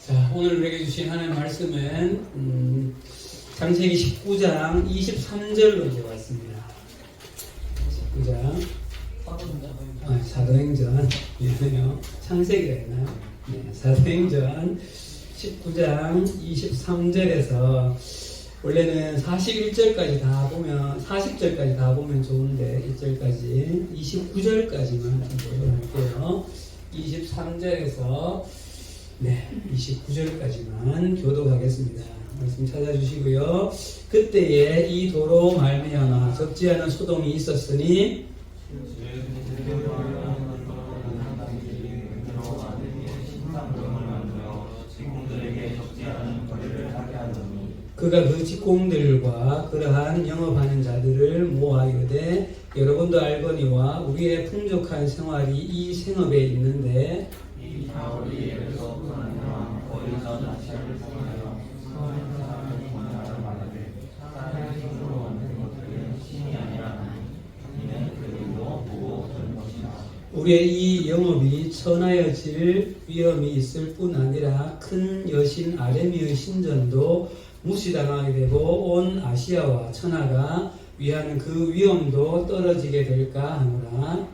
자, 오늘 우리에게 주신 하나님의 말씀은 창세기 19장 23절로 이제 왔습니다. 19장 사도행전 미안해요. 창세기가 있나요? 네, 사도행전 19장 23절에서 원래는 41절까지 다 보면 40절까지 다 보면 좋은데 1절까지 29절까지만 좀 보도록 할게요. 23절에서 29절까지만 교독하겠습니다. 말씀 찾아주시고요. 그때에 이 도로 말미암아 적지 않은 소동이 있었으니 그가 그 직공들과 그러한 영업하는 자들을 모아 이르되 여러분도 알거니와 우리의 풍족한 생활이 이 생업에 있는데 이 다우리에서 그러나 거기서 나시를 통하여 성하는 사람을 권하라 말하되 사람의 손으로 만든 것들은 신이 아니라 이는 그들도 보고 들은 것이다. 우리의 이 영업이 천하여질 위험이 있을 뿐 아니라 큰 여신 아레미의 신전도 무시당하게 되고 온 아시아와 천하가 위하는 그 위험도 떨어지게 될까 하노라.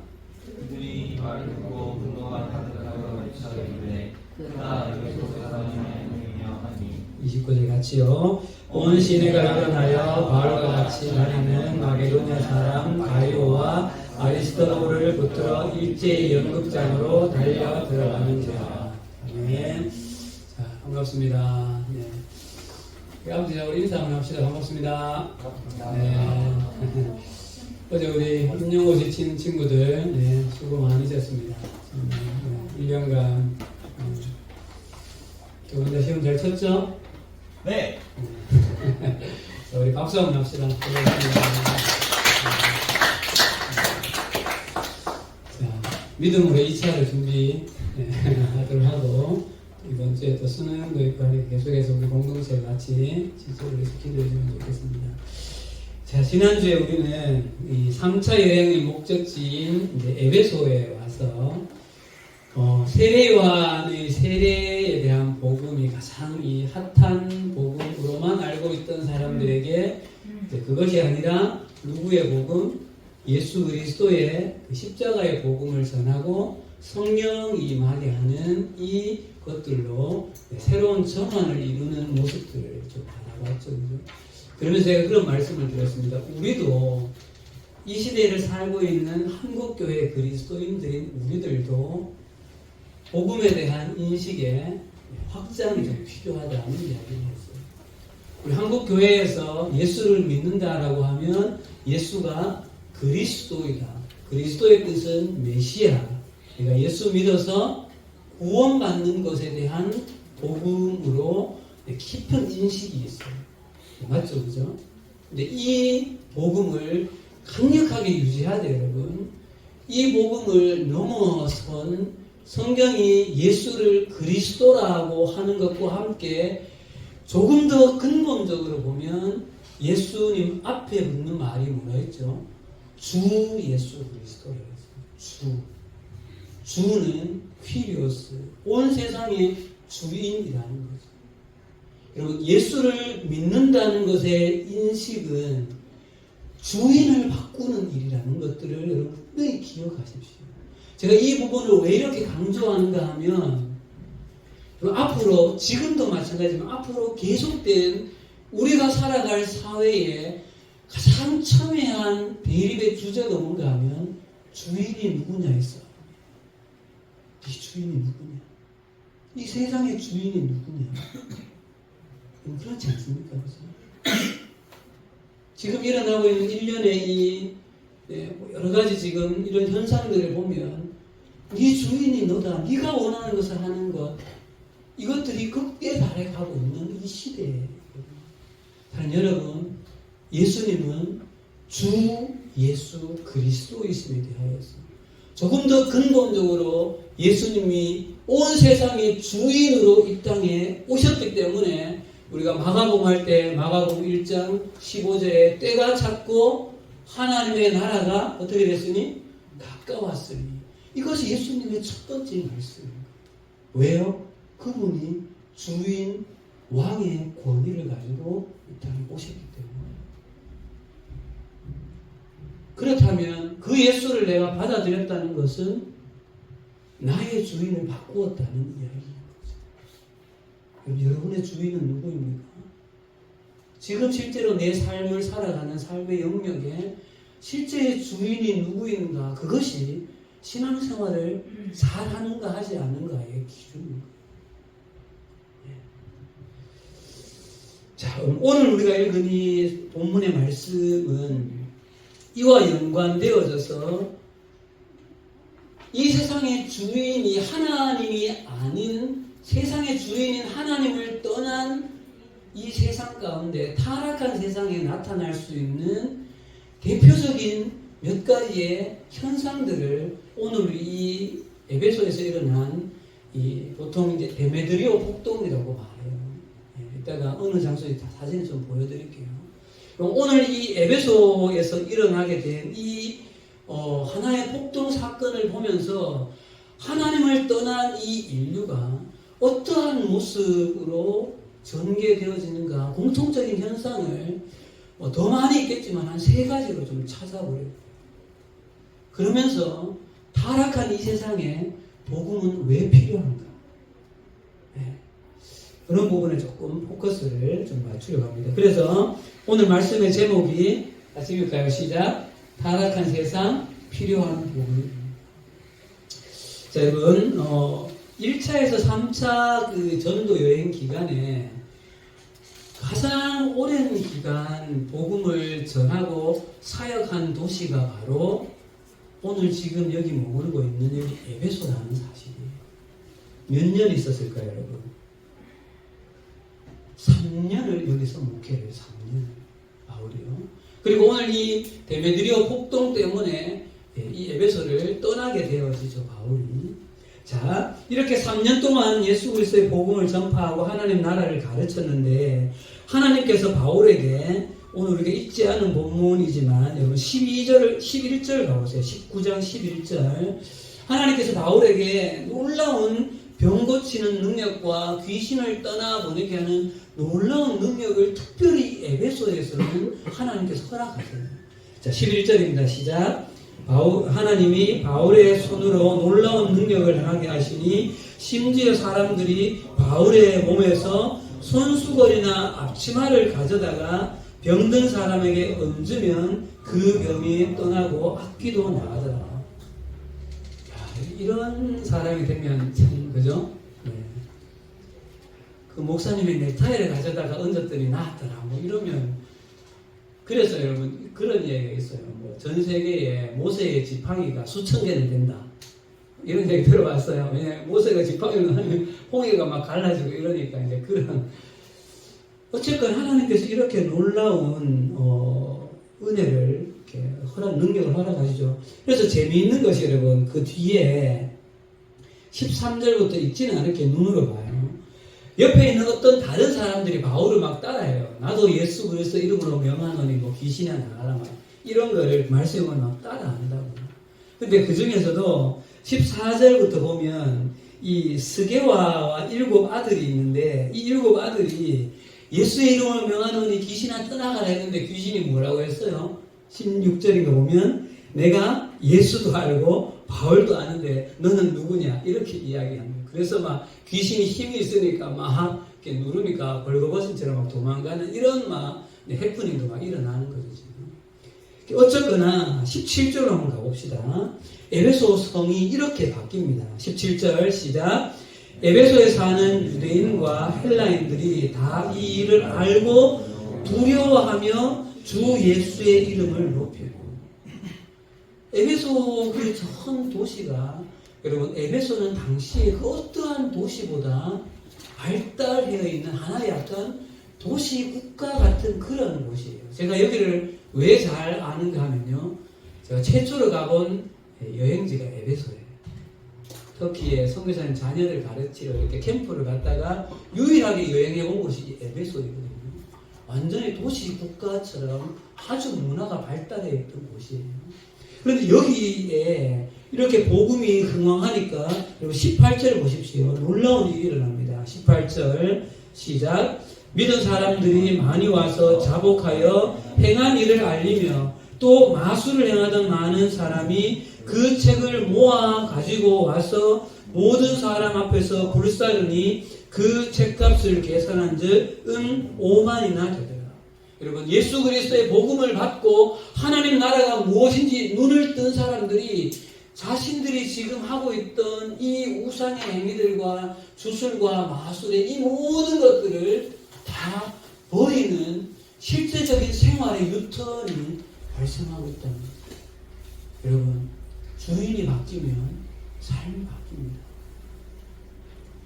그들이 말을 듣고 분노가 가득하여 외쳐이르되 그가 에베소 사람이냐 하니 29절 같이요. 온 시내가 일어나여 바울과 같이 다니는 마게도냐 사람 가이오와 아리스토로를 붙들어 일제히 연극장으로 달려 들어가는 자. 아멘. 자, 반갑습니다. 네. 아버지, 우리 인사 한번 합시다. 반갑습니다. 네. 어제 우리 임용고 지친 친구들 수고 많으셨습니다. 1년간 두 분 다 시험 잘 쳤죠? 네. 우리 박수 한번 합시다. 자, 믿음으로 2차를 준비하도록 하고 이번 주에 또 수능도 있고 하니까 계속해서 우리 공동체 같이 지지를 시켜주시면 좋겠습니다. 자, 지난주에 우리는 이 3차 여행의 목적지인 이제 에베소에 와서 세례요한의 세례에 대한 복음이 가장 이 핫한 복음으로만 알고 있던 사람들에게 이제 그것이 아니라 누구의 복음? 예수 그리스도의 그 십자가의 복음을 전하고 성령이 임하게 하는 이 것들로 새로운 정환을 이루는 모습들을 좀 바라봤죠. 그러면서 제가 그런 말씀을 드렸습니다. 우리도 이 시대를 살고 있는 한국교회 그리스도인들인 우리들도 복음에 대한 인식에 확장이 좀 필요하다는 이야기를 했어요. 우리 한국교회에서 예수를 믿는다라고 하면 예수가 그리스도이다. 그리스도의 뜻은 메시아. 그러니까 예수 믿어서 구원받는 것에 대한 복음으로 깊은 인식이 있어요. 맞죠? 그죠? 근데 이 복음을 강력하게 유지해야 돼요, 여러분. 이 복음을 넘어선 성경이 예수를 그리스도라고 하는 것과 함께 조금 더 근본적으로 보면 예수님 앞에 붙는 말이 뭐라 했죠? 주 예수 그리스도라고 했어요. 주는 퀴리오스, 온 세상의 주인이라는 거죠. 여러분, 예수를 믿는다는 것의 인식은 주인을 바꾸는 일이라는 것들을 여러분 분명히 기억하십시오. 제가 이 부분을 왜 이렇게 강조하는가 하면 앞으로, 지금도 마찬가지지만 앞으로 계속된 우리가 살아갈 사회에 가장 첨예한 대립의 주제가 뭔가 하면 주인이 누구냐였어. 이 주인이 누구냐? 이 세상의 주인이 누구냐? 그렇지 않습니까? 그렇죠? 지금 일어나고 있는 일련의 이 여러 가지 지금 이런 현상들을 보면 네 주인이 너다. 네가 원하는 것을 하는 것. 이것들이 극대에 달해가고 있는 이 시대에. 여러분, 예수님은 주 예수 그리스도이심에 대하여서 조금 더 근본적으로 예수님이 온 세상의 주인으로 이 땅에 오셨기 때문에 우리가 마가복음 할 때 마가복음 1장 15절에 때가 찼고 하나님의 나라가 어떻게 됐으니? 가까웠으니. 이것이 예수님의 첫 번째 말씀입니다. 왜요? 그분이 주인, 왕의 권위를 가지고 이 땅에 오셨기 때문에. 그렇다면 그 예수를 내가 받아들였다는 것은 나의 주인을 바꾸었다는 이야기인 거죠. 여러분의 주인은 누구입니까? 지금 실제로 내 삶을 살아가는 삶의 영역에 실제의 주인이 누구인가, 그것이 신앙생활을 잘하는가 하지 않는가의 기준입니다. 자, 오늘 우리가 읽은 이 본문의 말씀은 이와 연관되어져서 이 세상의 주인이 하나님이 아닌, 세상의 주인인 하나님을 떠난 이 세상 가운데, 타락한 세상에 나타날 수 있는 대표적인 몇 가지의 현상들을 오늘 이 에베소에서 일어난 이 보통 이제 데메드리오 폭동이라고 말해요. 이따가 어느 장소에 사진을 좀 보여드릴게요. 오늘 이 에베소에서 일어나게 된 이 하나의 폭동 사건을 보면서 하나님을 떠난 이 인류가 어떠한 모습으로 전개되어지는가, 공통적인 현상을 더 많이 있겠지만 한 3가지로 좀 찾아보려고. 그러면서 타락한 이 세상에 복음은 왜 필요한가? 네. 그런 부분에 조금 포커스를 좀 맞추려고 합니다. 그래서 오늘 말씀의 제목이 같이 읽을까요? 시작. 타락한 세상, 필요한 복음. 자, 여러분, 1차에서 3차 그 전도 여행 기간에 가장 오랜 기간 복음을 전하고 사역한 도시가 바로 오늘 지금 여기 머무르고 있는 여기 에베소라는 사실이에요. 몇 년 있었을까요, 여러분? 3년을 여기서 목회를 해요. 3년. 바울이요. 그리고 오늘 이 데메드리오 폭동 때문에 이 에베소를 떠나게 되어지죠, 바울이. 자, 이렇게 3년 동안 예수 그리스도의 복음을 전파하고 하나님 나라를 가르쳤는데, 하나님께서 바울에게 오늘 우리가 읽지 않은 본문이지만 여러분 11절 가보세요. 19장 11절. 하나님께서 바울에게 놀라운 병 고치는 능력과 귀신을 떠나보내게 하는 놀라운 능력을 특별히 에베소에서는 하나님께서 허락하세요. 자, 11절입니다. 시작. 하나님이 바울의 손으로 놀라운 능력을 행하게 하시니 심지어 사람들이 바울의 몸에서 손수건이나 앞치마를 가져다가 병든 사람에게 얹으면 그 병이 떠나고 악귀도 나가더라. 야, 이런 사람이 되면 참, 그죠? 네. 그 목사님이 넥타이를 가져다가 얹었더니 나았더라. 뭐 이러면. 그래서 여러분, 그런 이야기가 있어요. 뭐 전 세계에 모세의 지팡이가 수천 개는 된다. 이런 얘기 들어봤어요. 왜? 모세가 지팡이를 하면 홍해가 막 갈라지고 이러니까 이제 그런. 어쨌건 하나님께서 이렇게 놀라운 은혜를 이렇게 능력을 허락하시죠. 그래서 재미있는 것이 여러분, 그 뒤에 13절부터 읽지는 않을게 눈으로 봐요. 옆에 있는 어떤 다른 사람들이 바울을 막 따라해요. 나도 예수 그리스도 이름으로 명하노니 뭐 귀신이나 나가라 막 이런 거를 말씀을 막 따라한다고. 근데 그 중에서도 14절부터 보면 이 스게와와 7 아들이 있는데, 이 7 아들이 예수의 이름으로 명하노니 귀신아 떠나가라 했는데 귀신이 뭐라고 했어요? 16절인가 보면 내가 예수도 알고 바울도 아는데 너는 누구냐? 이렇게 이야기합니다. 그래서 막 귀신이 힘이 있으니까 막 이렇게 누르니까 벌거벗은처럼 막 도망가는 이런 막 해프닝도 막 일어나는 거죠, 지금. 어쨌거나 17절로 한번 가봅시다. 에베소 성이 이렇게 바뀝니다. 17절 시작. 에베소에 사는 유대인과 헬라인들이 다 이 일을 알고 두려워하며 주 예수의 이름을 높이고. 에베소 그 전 도시가, 여러분, 에베소는 당시에 그 어떠한 도시보다 발달되어 있는 하나의 약간 도시 국가 같은 그런 곳이에요. 제가 여기를 왜 잘 아는가 하면요, 제가 최초로 가본 여행지가 에베소예요. 터키에 선교사님 자녀들 가르치러 이렇게 캠프를 갔다가 유일하게 여행해 본 곳이 에베소이거든요. 완전히 도시 국가처럼 아주 문화가 발달해 있던 곳이에요. 그런데 여기에 이렇게 복음이 흥왕하니까 18절을 보십시오. 놀라운 일이 일어납니다. 자, 18절 시작. 믿은 사람들이 많이 와서 자복하여 행한 일을 알리며 또 마술을 행하던 많은 사람이 그 책을 모아 가지고 와서 모든 사람 앞에서 불사르니 그 책값을 계산한즉 5만이나 되더라. 여러분, 예수 그리스도의 복음을 받고 하나님 나라가 무엇인지 눈을 뜬 사람들이 자신들이 지금 하고 있던 이 우상의 행위들과 주술과 마술의 이 모든 것들을 다 버리는 실제적인 생활의 유턴이 발생하고 있다는 거죠. 여러분, 주인이 바뀌면 삶이 바뀝니다.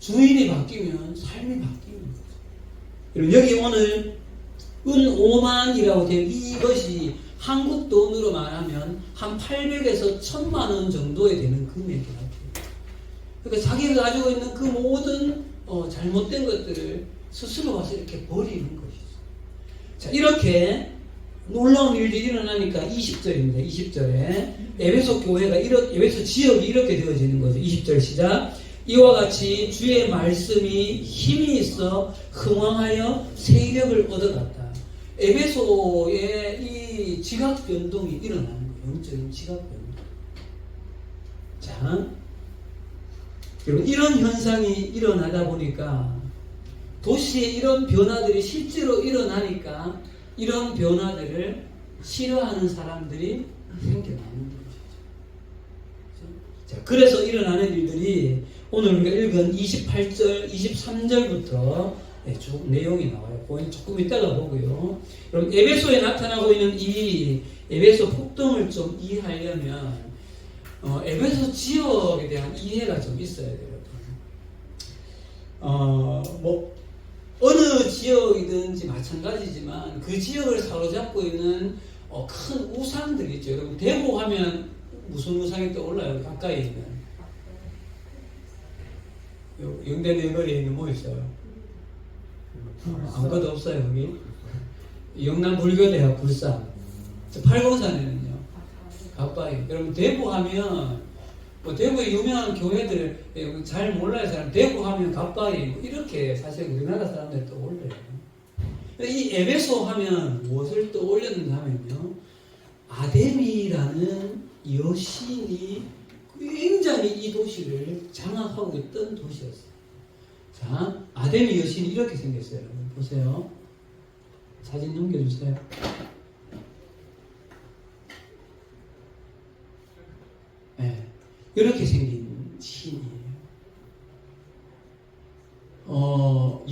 주인이 바뀌면 삶이 바뀌는 거죠. 여러분, 여기 오늘 5만이라고 되어 이것이 한국 돈으로 말하면 한 800에서 1000만 원 정도에 되는 금액이라고 해요. 그러니까 자기가 가지고 있는 그 모든 잘못된 것들을 스스로 와서 이렇게 버리는 것이죠. 자, 이렇게 놀라운 일들이 일어나니까 20절입니다. 20절에 에베소 교회가 에베소 지역이 이렇게 되어지는 거죠. 20절 시작. 이와 같이 주의 말씀이 힘이 있어 흥왕하여 세력을 얻어갔다. 에베소의 이 지각 변동이 일어나는 거예요. 영적인 지각 변동. 자, 여러분, 이런 현상이 일어나다 보니까 도시에 이런 변화들이 실제로 일어나니까 이런 변화들을 싫어하는 사람들이 생겨나는 것이죠. 자, 그래서 일어나는 일들이 오늘 우리가 읽은 28절, 23절부터 쭉 내용이 나와요. 조금 이따가 보고요. 여러분, 에베소에 나타나고 있는 이 에베소 폭동을 좀 이해하려면 에베소 지역에 대한 이해가 좀 있어야 돼요. 어느 지역이든지 마찬가지지만 그 지역을 사로잡고 있는 큰 우상들이 있죠. 여러분, 대구 하면 무슨 우상이 떠올라요? 가까이 있는 영대 내거리에 있는 뭐 있어요? 아무것도 없어요. 여기 영남 불교대학 불산, 8공산에는요 가까이. 여러분, 대구 하면 대구의 유명한 교회들 잘 몰라요. 사람 대구 하면 가까이 이렇게 사실 우리나라 사람들이 떠올려요. 이 에베소 하면 무엇을 떠올렸는가 하면요, 아데미라는 여신이 굉장히 이 도시를 장악하고 있던 도시였어요. 자, 아데미 여신이 이렇게 생겼어요. 여러분, 보세요. 사진 넘겨주세요. 네. 이렇게 생긴 신이에요.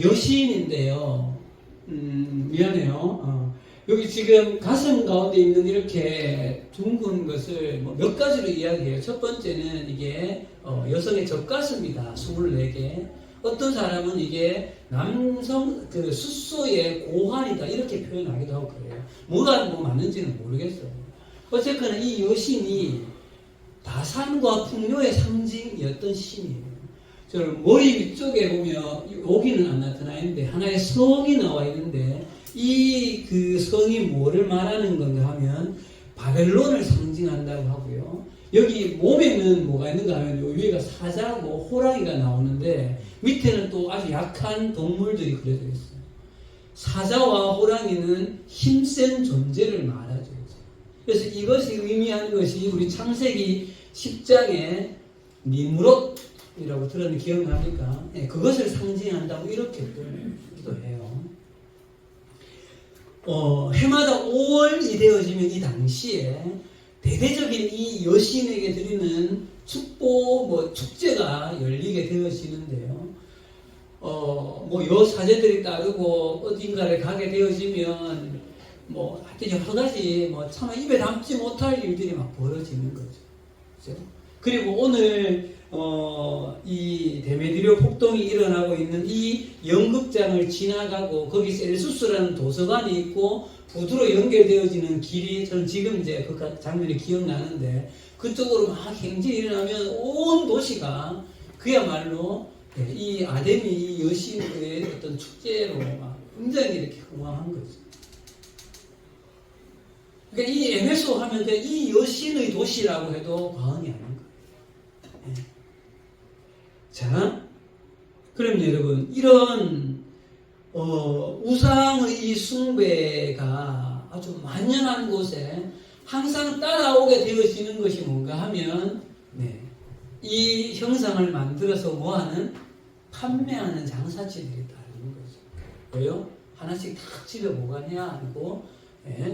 여신인데요. 미안해요. 여기 지금 가슴 가운데 있는 이렇게 둥근 것을 몇 가지로 이야기해요. 첫 번째는 이게 여성의 젖가슴이다. 24개. 어떤 사람은 이게 남성 숫소의 고환이다. 이렇게 표현하기도 하고 그래요. 뭐가 맞는지는 모르겠어요. 어쨌거나 이 여신이 다산과 풍요의 상징이었던 신이에요. 머리 위쪽에 보면 여기는 안 나타나 있는데 하나의 성이 나와 있는데 이 그 성이 뭐를 말하는 건가 하면 바벨론을 상징한다고 하고요. 여기 몸에는 뭐가 있는가 하면 요 위에가 사자고 호랑이가 나오는데 밑에는 또 아주 약한 동물들이 그려져 있어요. 사자와 호랑이는 힘센 존재를 말하죠. 그래서 이것이 의미하는 것이 우리 창세기 10장에 니므롯이라고 들었는 기억납니까? 네, 그것을 상징한다고 이렇게 기도해요. 해마다 5월이 되어지면 이 당시에 대대적인 이 여신에게 드리는 축복, 축제가 열리게 되어지는데요. 여사제들이 따르고 어딘가를 가게 되어지면 하여튼 여러 가지 참 입에 담지 못할 일들이 막 벌어지는 거죠. 그렇죠? 그리고 오늘 이 데메드리오 폭동이 일어나고 있는 이 연극장을 지나가고 거기 셀수스라는 도서관이 있고 부두로 연결되어지는 길이 저는 지금 이제 그 장면이 기억나는데 그쪽으로 막 행진이 일어나면 온 도시가 그야말로 이 아데미 여신의 어떤 축제로 막 굉장히 이렇게 흥황한 거죠. 그러니까 이 에베소 하면 이 여신의 도시라고 해도 과언이 아닌 거예요. 자, 그럼요, 여러분. 이런 우상의 이 숭배가 아주 만연한 곳에 항상 따라오게 되어지는 것이 뭔가 하면 이 형상을 만들어서 뭐하는? 판매하는 장사치들이 다른 거죠. 왜요? 하나씩 다 집에 보관해야 하고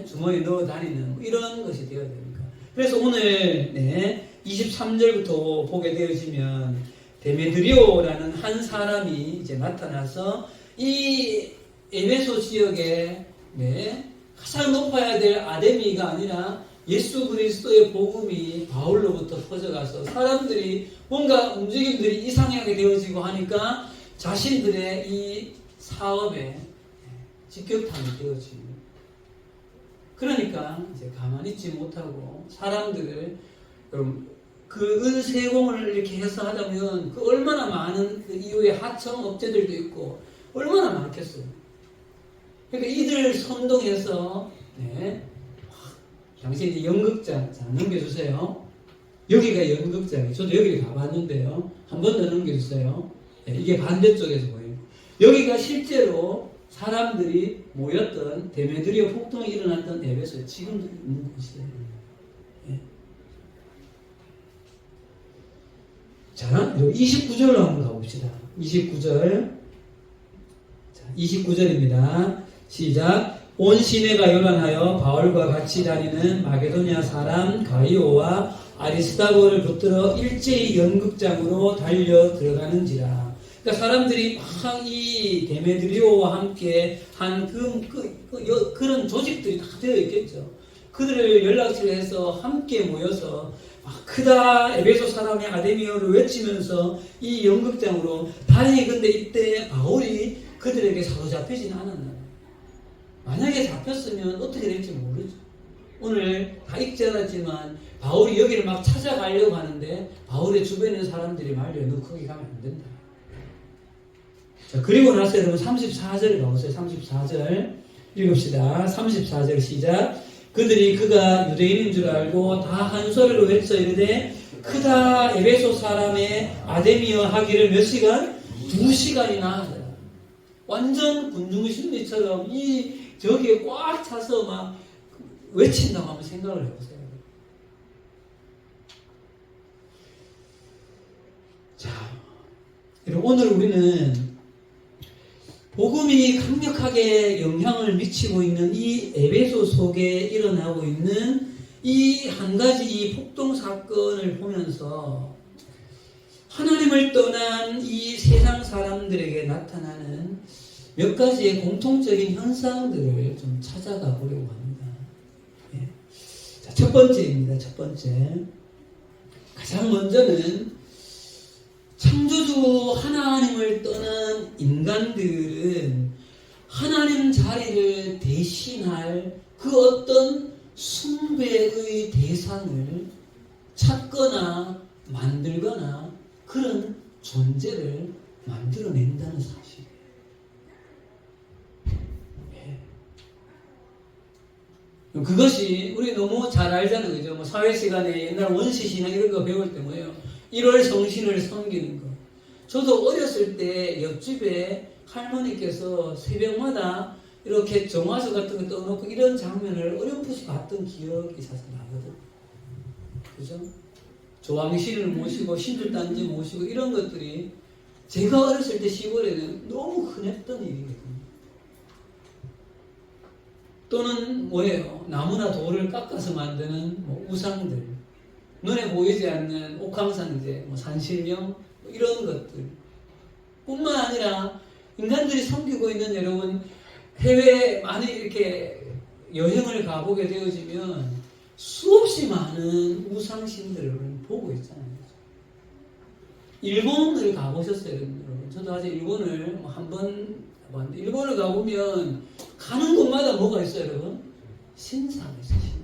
주머니에 넣어 다니는 이런 것이 되어야 되니까. 그래서 오늘 23절부터 보게 되어지면 데메드리오라는 한 사람이 이제 나타나서 이 에베소 지역에 가장 높아야 될 아데미가 아니라 예수 그리스도의 복음이 바울로부터 퍼져가서 사람들이 뭔가 움직임들이 이상하게 되어지고 하니까 자신들의 이 사업에 직격탄이 되어집니다. 그러니까 이제 가만히 있지 못하고 사람들을 그 은세공을 이렇게 해서 하자면 그 얼마나 많은 그 이후에 하청 업체들도 있고 얼마나 많겠어요. 그러니까 이들 선동해서 당시 이제 연극장, 자, 넘겨주세요. 여기가 연극장이에요. 저도 여기를 가봤는데요. 한 번 더 넘겨주세요. 이게 반대쪽에서 보여요. 여기가 실제로 사람들이 모였던 데메드리오 폭동이 일어났던 에베소에 지금도 있는 곳이에요. 자, 29절로 한번 가봅시다. 29절. 자, 29절입니다. 시작. 온 시내가 요란하여 바울과 같이 다니는 마게도냐 사람 가이오와 아리스다고를 붙들어 일제히 연극장으로 달려 들어가는지라. 그러니까 사람들이 막 이 데메드리오와 함께 한 그런 조직들이 다 되어 있겠죠. 그들을 연락처를 해서 함께 모여서 크다 에베소 사람의 아데미오를 외치면서 이 연극장으로. 다행히 근데 이때 바울이 그들에게 사로잡히지는 않았나. 만약에 잡혔으면 어떻게 될지 모르죠. 오늘 다 읽지 않았지만 바울이 여기를 막 찾아가려고 하는데 바울의 주변에 있는 사람들이 말려 너 거기 가면 안 된다. 자, 그리고 나서 여러분 34절 가보세요. 34절 읽읍시다. 34절 시작. 그들이 그가 유대인인 줄 알고 다 한 소리로 외쳐 이르되 크다 에베소 사람의 아데미어 하기를 몇 시간? 2시간이나 하더라. 완전 군중심리처럼 저기에 꽉 차서 막 외친다고 한번 생각을 해보세요. 자, 오늘 우리는 복음이 강력하게 영향을 미치고 있는 이 에베소 속에 일어나고 있는 이 한 가지 이 폭동 사건을 보면서 하나님을 떠난 이 세상 사람들에게 나타나는 몇 가지의 공통적인 현상들을 좀 찾아가 보려고 합니다. 자, 첫 번째입니다. 첫 번째. 가장 먼저는 창조주 하나님을 떠난 인간들은 하나님 자리를 대신할 그 어떤 숭배의 대상을 찾거나 만들거나 그런 존재를 만들어낸다는 사실이에요. 그것이 우리 너무 잘 알잖아요. 그죠? 뭐 사회 시간에 옛날 원시신앙 이런 거 배울 때 뭐예요? 1월 성신을 섬기는 거. 저도 어렸을 때 옆집에 할머니께서 새벽마다 이렇게 정화수 같은 거 떠놓고 이런 장면을 어렴풋이 봤던 기억이 사실 나거든. 그죠? 조왕신을 모시고 신들단지 모시고 이런 것들이 제가 어렸을 때 시골에는 너무 흔했던 일이거든요. 또는 뭐예요? 나무나 돌을 깎아서 만드는 뭐 우상들, 눈에 보이지 않는 옥황상제, 뭐 산신령 이런 것들 뿐만 아니라 인간들이 섬기고 있는 여러분 해외에 많이 이렇게 여행을 가보게 되어지면 수없이 많은 우상신들을 보고 있잖아요. 일본을 가보셨어요, 여러분? 저도 아직 일본을 한 번 가봤는데 일본을 가보면 가는 곳마다 뭐가 있어요, 여러분? 신사가 있어요, 신사.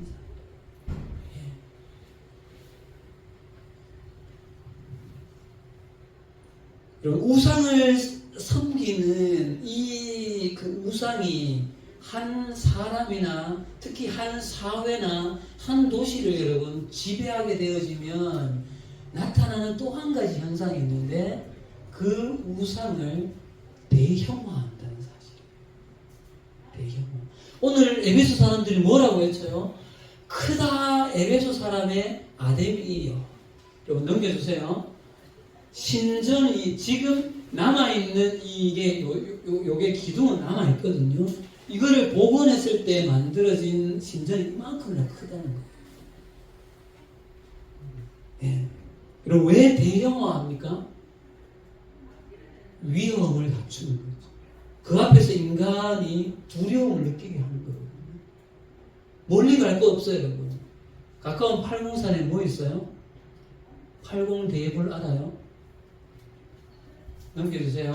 여러분, 우상을 섬기는 그 우상이 한 사람이나 특히 한 사회나 한 도시를 여러분 지배하게 되어지면 나타나는 또 한 가지 현상이 있는데 그 우상을 대형화한다는 사실이에요. 대형화. 오늘 에베소 사람들이 뭐라고 했어요? 크다 에베소 사람의 아데미요. 여러분 넘겨주세요. 신전이 지금 남아있는 요게 기둥은 남아있거든요. 이거를 복원했을 때 만들어진 신전이 이만큼이나 크다는 거예요. 네. 그럼 왜 대형화합니까? 위험을 갖추는 거죠. 그 앞에서 인간이 두려움을 느끼게 하는 거거든요. 멀리 갈 거 없어요, 여러분. 가까운 팔공산에 뭐 있어요? 팔공대불 알아요? 넘겨주세요.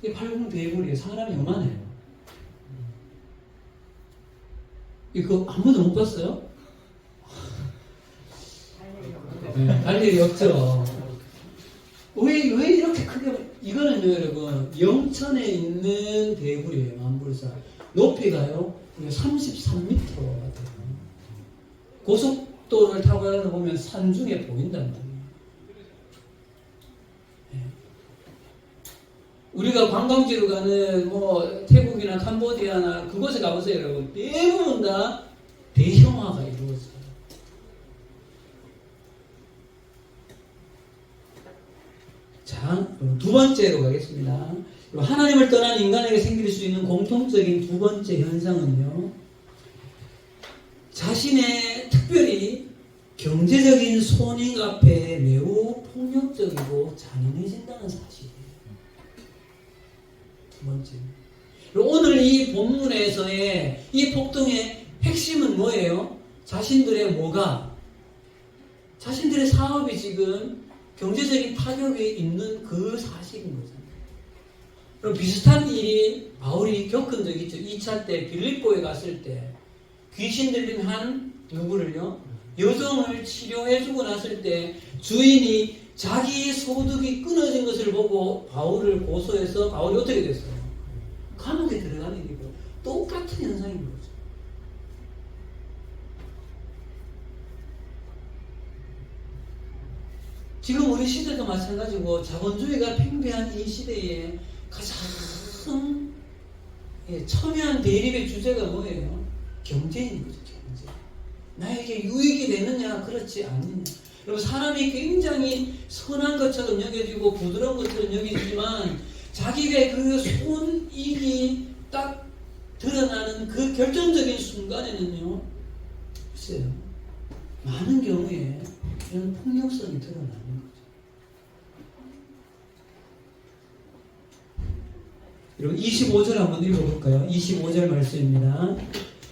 이게 팔공대불이에요. 사람이 요만해요. 이거 한 번도 못 봤어요? 네, 갈 일이 없죠. 왜 이렇게 크게, 이거는요, 여러분, 영천에 있는 대굴이에요, 만불사. 높이가요, 33m가 돼요. 고속도로를 타고 가다 보면 산중에 보인단 말이에요. 네. 우리가 관광지로 가는 태국이나 캄보디아나 그곳에 가보세요, 여러분. 대부분 다 대형화가 이루어져요. 자, 두 번째로 가겠습니다. 하나님을 떠난 인간에게 생길 수 있는 공통적인 두 번째 현상은요, 자신의 특별히 경제적인 손익 앞에 매우 폭력적이고 잔인해진다는 사실이에요. 두 번째. 오늘 이 본문에서의 이 폭동의 핵심은 뭐예요? 자신들의 자신들의 사업이 지금 경제적인 타격이 있는 그 사실인 거잖아요. 그럼 비슷한 일이 바울이 겪은 적이 있죠. 2차 때 빌립보에 갔을 때 귀신 들린 한 누구를요? 여성을 치료해주고 났을 때 주인이 자기 소득이 끊어진 것을 보고 바울을 고소해서 바울이 어떻게 됐어요? 감옥에 들어가는 일이고 똑같은 현상인 거죠. 지금 우리 시대도 마찬가지고 자본주의가 팽배한 이 시대에 가장 첨예한 대립의 주제가 뭐예요? 경제인 거죠. 경제. 나에게 유익이 되느냐 그렇지 않느냐. 여러분, 사람이 굉장히 선한 것처럼 여겨지고 부드러운 것처럼 여겨지지만 자기가 그 손익이 딱 드러나는 그 결정적인 순간에는요, 글쎄요, 많은 경우에 이런 폭력성이 드러나는 거죠. 여러분, 25절 한번 읽어볼까요? 25절 말씀입니다.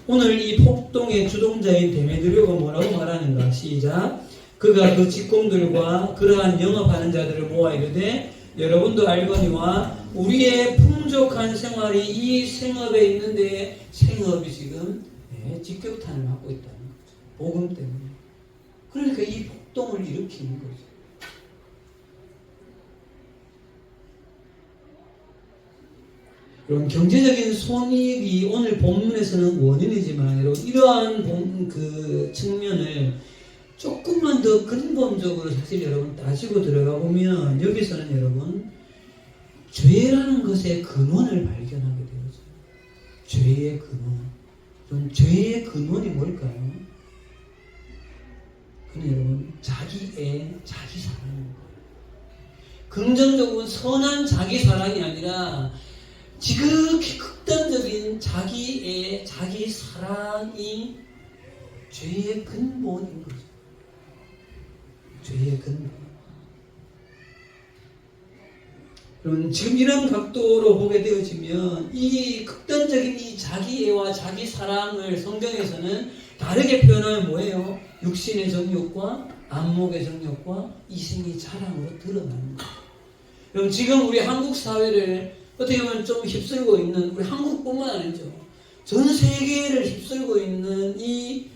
오늘 이 폭동의 주동자인 데메드리오가 뭐라고 말하는가? 시작. 그가 그 직공들과 그러한 영업하는 자들을 모아 이르되 여러분도 알거니와 우리의 풍족한 생활이 이 생업에 있는데 생업이 지금 직격탄을 맞고 있다는 거죠. 복음 때문에. 그러니까 이 폭동을 일으키는 거죠. 여러분, 경제적인 손익이 오늘 본문에서는 원인이지만 여러분, 이러한 그 측면을 조금만 더 근본적으로 사실 여러분 따지고 들어가 보면 여기서는 여러분 죄라는 것의 근원을 발견하게 되어져요. 죄의 근원. 그럼 죄의 근원이 뭘까요? 그는 여러분 자기 사랑인 거예요. 긍정적인 선한 자기 사랑이 아니라 지극히 극단적인 자기 사랑이 죄의 근본인 거죠. 죄의 근본. 그럼 지금 이런 각도로 보게 되어지면 이 극단적인 이 자기애와 자기 사랑을 성경에서는 다르게 표현하면 뭐예요? 육신의 정욕과 안목의 정욕과 이생의 자랑으로 드러나는 거예요. 그럼 지금 우리 한국 사회를 어떻게 보면 좀 휩쓸고 있는, 우리 한국뿐만 아니죠. 전 세계를 휩쓸고 있는 이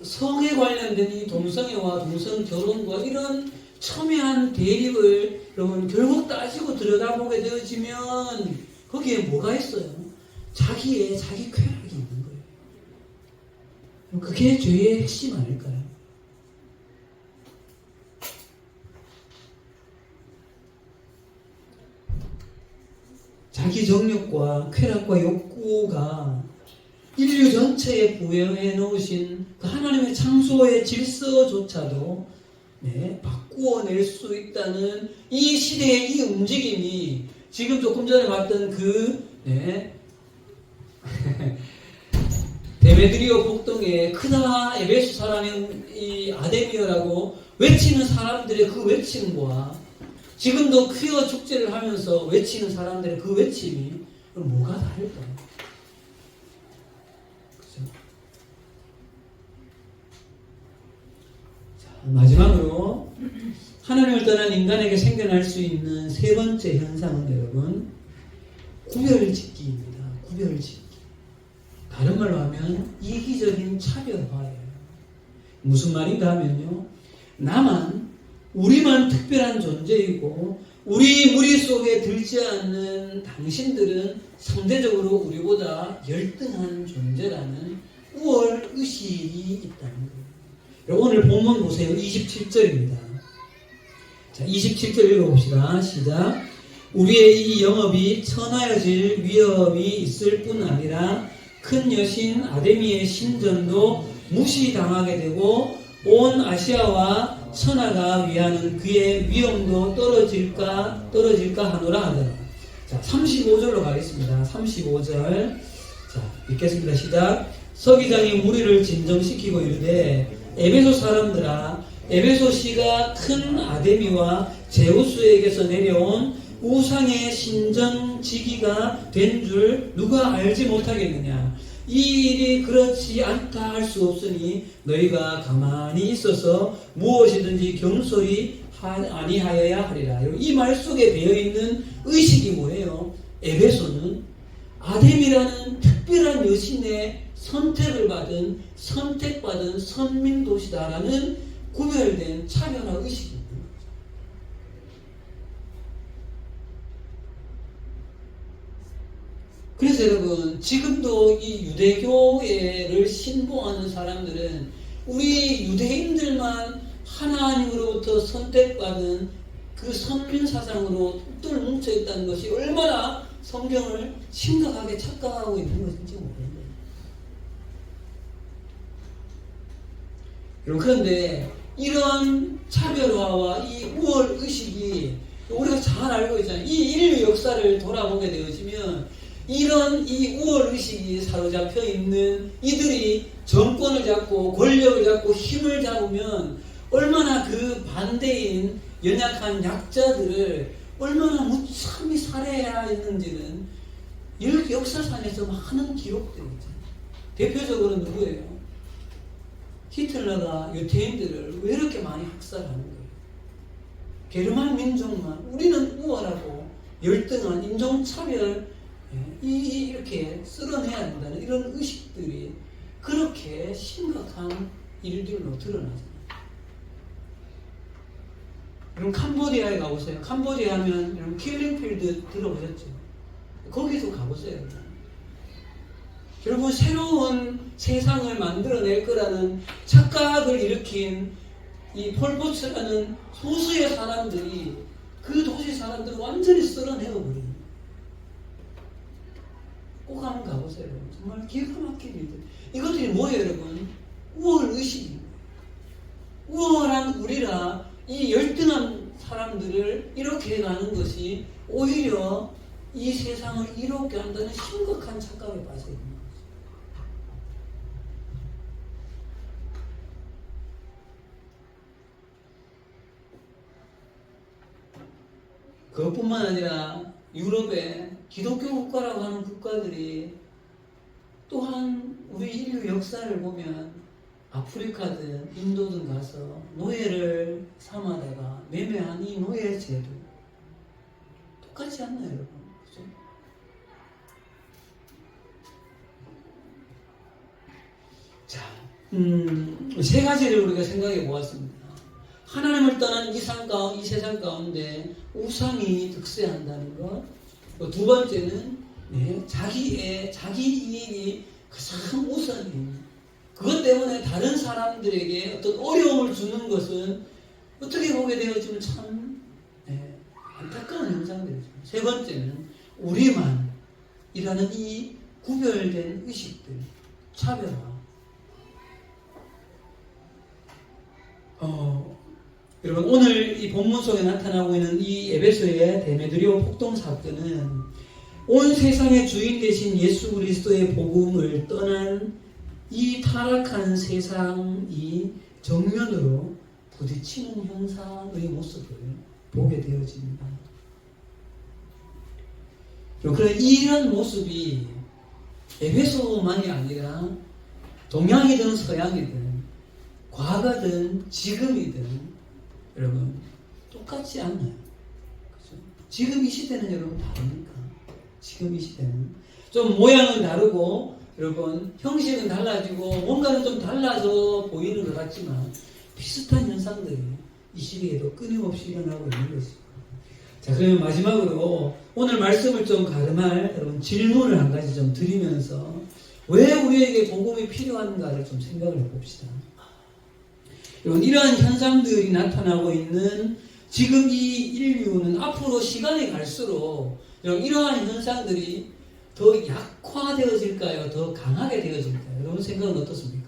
성에 관련된 이 동성애와 동성 결혼과 이런 첨예한 대립을 여러분 결국 따지고 들여다보게 되어지면 거기에 뭐가 있어요? 자기 쾌락이 있는 거예요. 그게 죄의 핵심 아닐까요? 자기 정욕과 쾌락과 욕구가 인류 전체에 부여해 놓으신 그 하나님의 창조의 질서조차도 바꾸어낼 수 있다는 이 시대의 이 움직임이 지금 조금 전에 봤던 데메드리오 폭동에 크다 에베소 사람의 이 아데미어라고 외치는 사람들의 그 외침과 지금도 퀴어 축제를 하면서 외치는 사람들의 그 외침이 그럼 뭐가 다를까? 그죠? 자, 마지막으로 하나님을 떠난 인간에게 생겨날 수 있는 세 번째 현상은 여러분 구별짓기입니다. 구별짓기. 다른 말로 하면 이기적인 차별화예요. 무슨 말인가 하면요. 우리만 특별한 존재이고 우리 무리 속에 들지 않는 당신들은 상대적으로 우리보다 열등한 존재라는 우월의식이 있다는 거예요. 오늘 본문 보세요. 27절입니다. 자, 27절 읽어봅시다. 시작. 우리의 이 영업이 천하여질 위협이 있을 뿐 아니라 큰 여신 아데미의 신전도 무시당하게 되고 온 아시아와 천하가 위하는 그의 위엄도 떨어질까 하노라 하더라. 자, 35절로 가겠습니다. 35절. 자, 읽겠습니다. 시작. 서기장이 무리를 진정시키고 이르되 에베소 사람들아, 에베소시가 큰 아데미와 제우스에게서 내려온 우상의 신전지기가 된 줄 누가 알지 못하겠느냐. 이 일이 그렇지 않다 할 수 없으니 너희가 가만히 있어서 무엇이든지 경솔히 아니하여야 하리라. 이 말 속에 배어있는 의식이 뭐예요? 에베소는 아데미라는 특별한 여신의 선택받은 선민도시다라는 구별된 차별화 의식입니다. 그래서 여러분 지금도 이 유대교회를 신봉하는 사람들은 우리 유대인들만 하나님으로부터 선택받은 그 선민사상으로 똘 뭉쳐있다는 것이 얼마나 성경을 심각하게 착각하고 있는 것인지 모르겠네요. 그런데 이런 차별화와 이 우월의식이 우리가 잘 알고 있잖아요. 이 인류 역사를 돌아보게 되어지면 이런 이 우월의식이 사로잡혀 있는 이들이 정권을 잡고 권력을 잡고 힘을 잡으면 얼마나 그 반대인 연약한 약자들을 얼마나 무참히 살해해야 했는지는 역사상에서 많은 기록들이 있잖아요. 대표적으로 누구예요? 히틀러가 유태인들을 왜 이렇게 많이 학살하는 거예요? 게르만 민족만 우리는 우월하고 열등한 인종차별 이렇게 쓸어내야 한다는 이런 의식들이 그렇게 심각한 일들로 드러나잖아요. 여러분 캄보디아에 가보세요. 캄보디아 하면 여러분 킬링필드 들어보셨죠? 거기도 가보세요. 결국 새로운 세상을 만들어낼 거라는 착각을 일으킨 이 폴포츠라는 소수의 사람들이 그 도시 사람들을 완전히 쓸어내어버립니다. 꼭 한번 가보세요. 정말 기가 막힌 일들. 이것들이 뭐예요, 여러분? 우월의식입니다. 우월한 우리라 이 열등한 사람들을 이렇게 가는 것이 오히려 이 세상을 이롭게 한다는 심각한 착각에 빠져 있는 거죠. 그것뿐만 아니라 유럽의 기독교 국가라고 하는 국가들이 또한 우리 인류 역사를 보면 아프리카든 인도든 가서 노예를 삼아다가 매매한 이 노예 제도 똑같지 않나요, 여러분? 그죠? 자, 세 가지를 우리가 생각해 보았습니다. 하나님을 떠난 이 세상 가운데 우상이 득세한다는 것. 두 번째는 자기 이익이 가장 우선입니다. 그것 때문에 다른 사람들에게 어떤 어려움을 주는 것은 어떻게 보게 되어지면 참 안타까운 현상들이죠. 세 번째는 우리만 이라는 이 구별된 의식들, 차별화. 여러분 오늘 이 본문 속에 나타나고 있는 이 에베소의 데메드리오 폭동 사건은 온 세상의 주인 되신 예수 그리스도의 복음을 떠난 이 타락한 세상이 정면으로 부딪히는 현상의 모습을 보게 되어집니다. 그러나 이런 모습이 에베소만이 아니라 동양이든 서양이든 과거든 지금이든 여러분 똑같지 않나요? 그렇죠? 지금 이 시대는 여러분 다릅니까? 지금 이 시대는 좀 모양은 다르고 여러분 형식은 달라지고 뭔가는 좀 달라져 보이는 것 같지만 비슷한 현상들이 이 시대에도 끊임없이 일어나고 있는 것입니다. 자, 그러면 마지막으로 오늘 말씀을 좀 가름할 여러분 질문을 한 가지 좀 드리면서 왜 우리에게 복음이 필요한가를 좀 생각을 해봅시다. 여러분 이러한 현상들이 나타나고 있는 지금 이 인류는 앞으로 시간이 갈수록 이러한 현상들이 더 약화되어질까요? 더 강하게 되어질까요? 여러분 생각은 어떻습니까?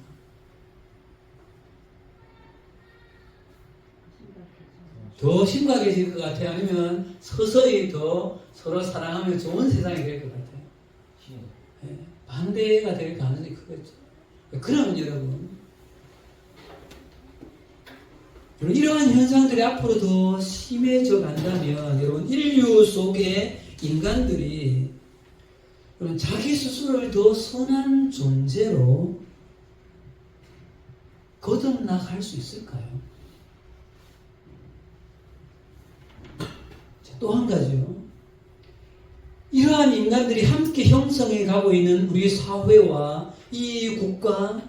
더 심각해질 것 같아요? 아니면 서서히 더 서로 사랑하면 좋은 세상이 될 것 같아요? 네, 반대가 될 가능성이 크겠죠. 그러면 여러분 이러한 현상들이 앞으로 더 심해져 간다면 여러분 인류 속의 인간들이 여러분 자기 스스로를 더 선한 존재로 거듭나갈 수 있을까요? 또 한 가지요. 이러한 인간들이 함께 형성해 가고 있는 우리 사회와 이 국가,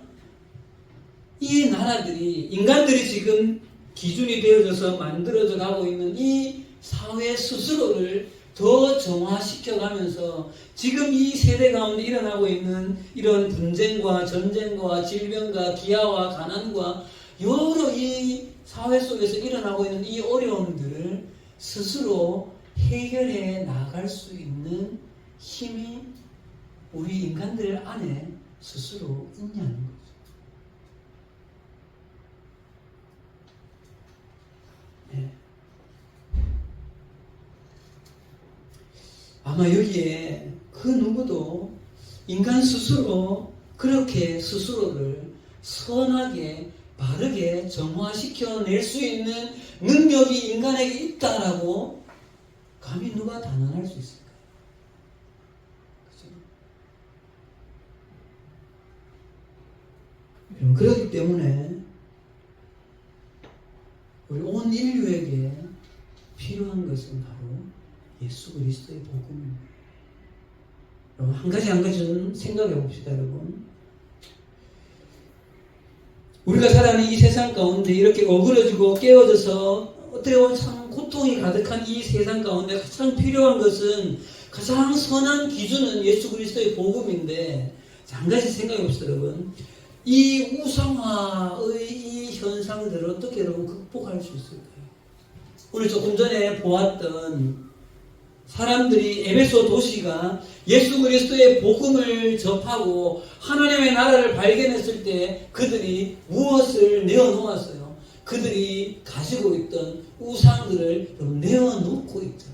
이 나라들이 인간들이 지금 기준이 되어져서 만들어져 가고 있는 이 사회 스스로를 더 정화시켜 가면서 지금 이 세대 가운데 일어나고 있는 이런 분쟁과 전쟁과 질병과 기아와 가난과 여러 이 사회 속에서 일어나고 있는 이 어려움들을 스스로 해결해 나갈 수 있는 힘이 우리 인간들 안에 스스로 있냐는 거죠. 네. 아마 여기에 그 누구도 인간 스스로 그렇게 스스로를 선하게 바르게 정화시켜낼 수 있는 능력이 인간에게 있다라고 감히 누가 단언할 수 있을까요? 그렇죠? 그렇기 때문에 우리 온 인류에게 필요한 것은 바로 예수 그리스도의 복음입니다. 여러분 한 가지 좀 생각해 봅시다, 여러분. 우리가 살아가는 이 세상 가운데 이렇게 어그러지고 깨어져서 어떻게 보면 참 고통이 가득한 이 세상 가운데 가장 필요한 것은 가장 선한 기준은 예수 그리스도의 복음인데 한 가지 생각해 봅시다, 여러분. 이 우상화의 이 현상들을 어떻게 여러분 극복할 수 있을까요? 오늘 조금 전에 보았던 사람들이 에베소 도시가 예수 그리스도의 복음을 접하고 하나님의 나라를 발견했을 때 그들이 무엇을 내어놓았어요? 그들이 가지고 있던 우상들을 내어놓고 있죠.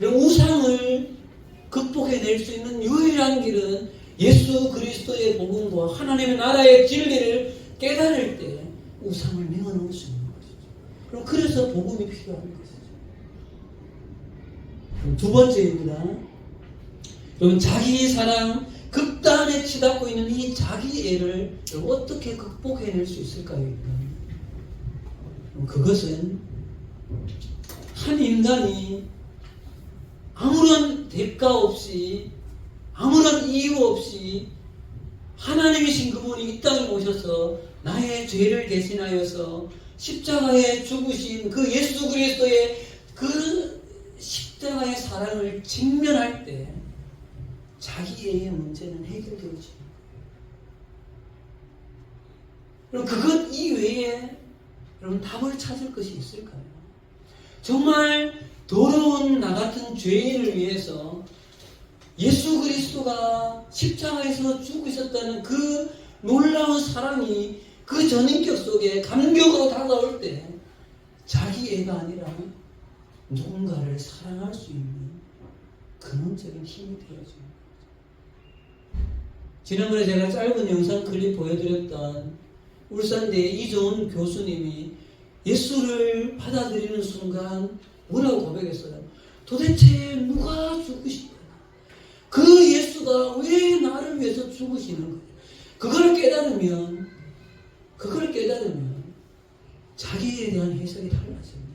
우상을 극복해낼 수 있는 유일한 길은 예수 그리스도의 복음과 하나님의 나라의 진리를 깨달을 때 우상을 내어놓을 수 있는 것이죠. 그럼 그래서 복음이 필요한 것이죠. 두 번째입니다. 여러분 자기 사랑 극단에 치닫고 있는 이 자기애를 어떻게 극복해낼 수 있을까요? 그것은 한 인간이 아무런 대가 없이 아무런 이유 없이 하나님이신 그분이 이 땅에 오셔서 나의 죄를 대신하여서 십자가에 죽으신 그 예수 그리스도의 그 십자가의 사랑을 직면할 때 자기의 문제는 해결되어지는 거예요. 그럼 그것 이외에 여러분 답을 찾을 것이 있을까요? 정말 더러운 나 같은 죄인을 위해서 예수 그리스도가 십자가에서 죽으셨다는 그 놀라운 사랑이 그 전인격 속에 감격으로 다가올 때 자기 애가 아니라 누군가를 사랑할 수 있는 근원적인 힘이 되어집니다. 지난번에 제가 짧은 영상 클립 보여드렸던 울산대 이종훈 교수님이 예수를 받아들이는 순간 뭐라고 고백했어요? 도대체 누가 죽으실까? 그 예수가 왜 나를 위해서 죽으시는 거예요? 그걸 깨달으면 자기에 대한 해석이 달라집니다.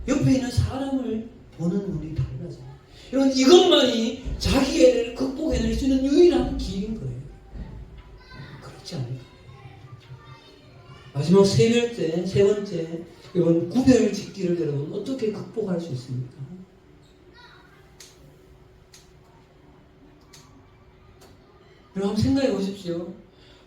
옆에 있는 사람을 보는 눈이 달라져요. 여러분, 이것만이 자기애를 극복해낼 수 있는 유일한 길인 거예요. 그렇지 않을까? 마지막 세 번째, 여러분, 구별 짓기를 여러분 어떻게 극복할 수 있습니까? 여러분 한번 생각해 보십시오.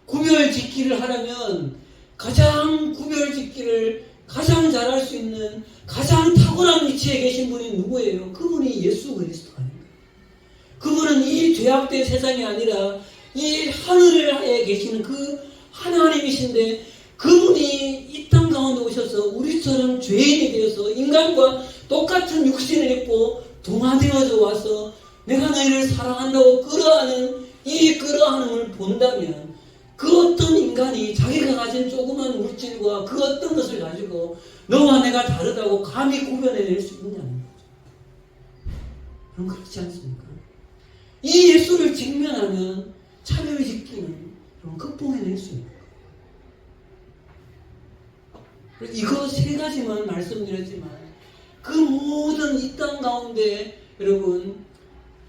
구별 짓기를 하려면 가장 구별 짓기를 가장 잘할 수 있는 가장 탁월한 위치에 계신 분이 누구예요? 그분이 예수 그리스도 아닙니까? 그분은 이 죄악된 세상이 아니라 이 하늘에 계시는 그 하나님이신데 그분이 이 땅 가운데 오셔서 우리처럼 죄인이 되어서 인간과 똑같은 육신을 입고 동화되어져 와서 내가 너희를 사랑한다고 끌어안은 이 끌어안음을 본다면 그 어떤 인간이 자기가 가진 조그만 물질과 그 어떤 것을 가지고 너와 내가 다르다고 감히 구별해낼 수 있냐는 거죠. 그럼 그렇지 않습니까? 이 예수를 직면하면 차별짓기는 극복해낼 수 있는 거예요. 이거 세 가지만 말씀드렸지만 그 모든 이 땅 가운데 여러분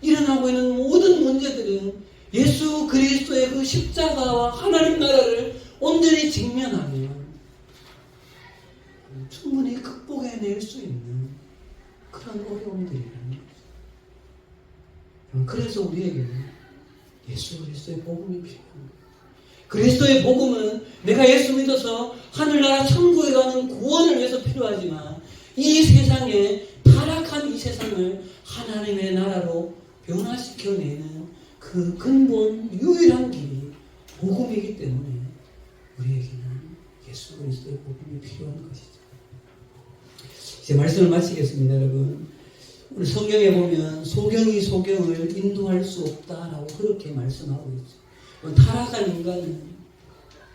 일어나고 있는 모든 문제들은 예수 그리스도의 그 십자가와 하나님 나라를 온전히 직면하면 충분히 극복해낼 수 있는 그런 어려움들이라는 거죠. 그래서 우리에게는 예수 그리스도의 복음이 필요합니다. 그리스도의 복음은 내가 예수 믿어서 하늘나라 천국에 가는 구원을 위해서 필요하지만 이 세상에 타락한 이 세상을 하나님의 나라로 변화시켜내는 그 근본 유일한 길이 복음이기 때문에 우리에게는 예수 그리스도의 복음이 필요한 것이죠. 이제 말씀을 마치겠습니다. 여러분, 오늘 성경에 보면 소경이 소경을 인도할 수 없다라고 그렇게 말씀하고 있죠.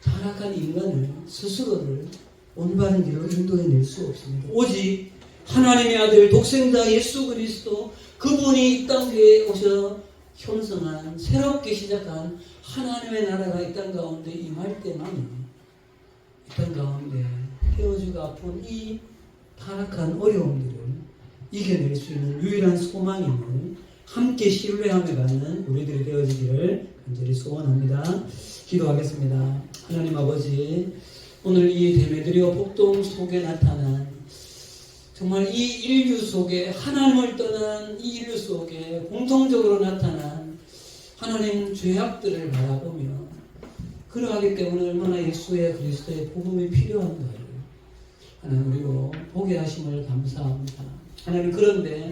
타락한 인간을 스스로를 올바른 길로 인도해낼 수 없습니다. 오직 하나님의 아들 독생자 예수 그리스도 그분이 이 땅 위에 오셔 형성한 새롭게 시작한 하나님의 나라가 이 땅 가운데 임할 때만 이 땅 가운데 헤어지고 아픈 이 타락한 어려움들을 이겨낼 수 있는 유일한 소망임을 함께 신뢰하며 가는 우리들이 되어지기를 간절히 소원합니다. 기도하겠습니다. 하나님 아버지, 오늘 이 데메드리오 복동 속에 나타난 정말 이 인류 속에 하나님을 떠난 이 인류 속에 공통적으로 나타난 하나님 죄악들을 바라보며 그러하기 때문에 얼마나 예수의 그리스도의 복음이 필요한가를 하나님 우리로 보게 하심을 감사합니다. 하나님, 그런데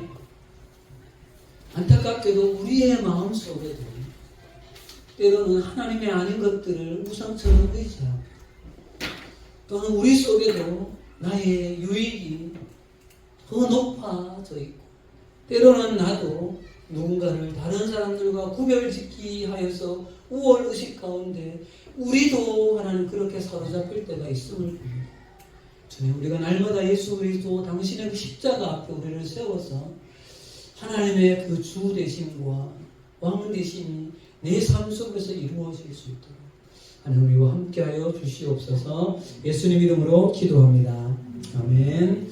안타깝게도 우리의 마음속에도 때로는 하나님의 아닌 것들을 우상처럼 의지하고 또는 우리 속에도 나의 유익이 더 높아져 있고 때로는 나도 누군가를 다른 사람들과 구별짓기 하여서 우월의식 가운데 우리도 하나님 그렇게 사로잡힐 때가 있음을 봅니다. 주님, 우리가 날마다 예수 그리스도 당신의 그 십자가 앞에 우리를 세워서 하나님의 그 주 되심과 왕 되심이 내 삶 속에서 이루어질 수 있도록 하나님 우리와 함께하여 주시옵소서. 예수님 이름으로 기도합니다. 아멘.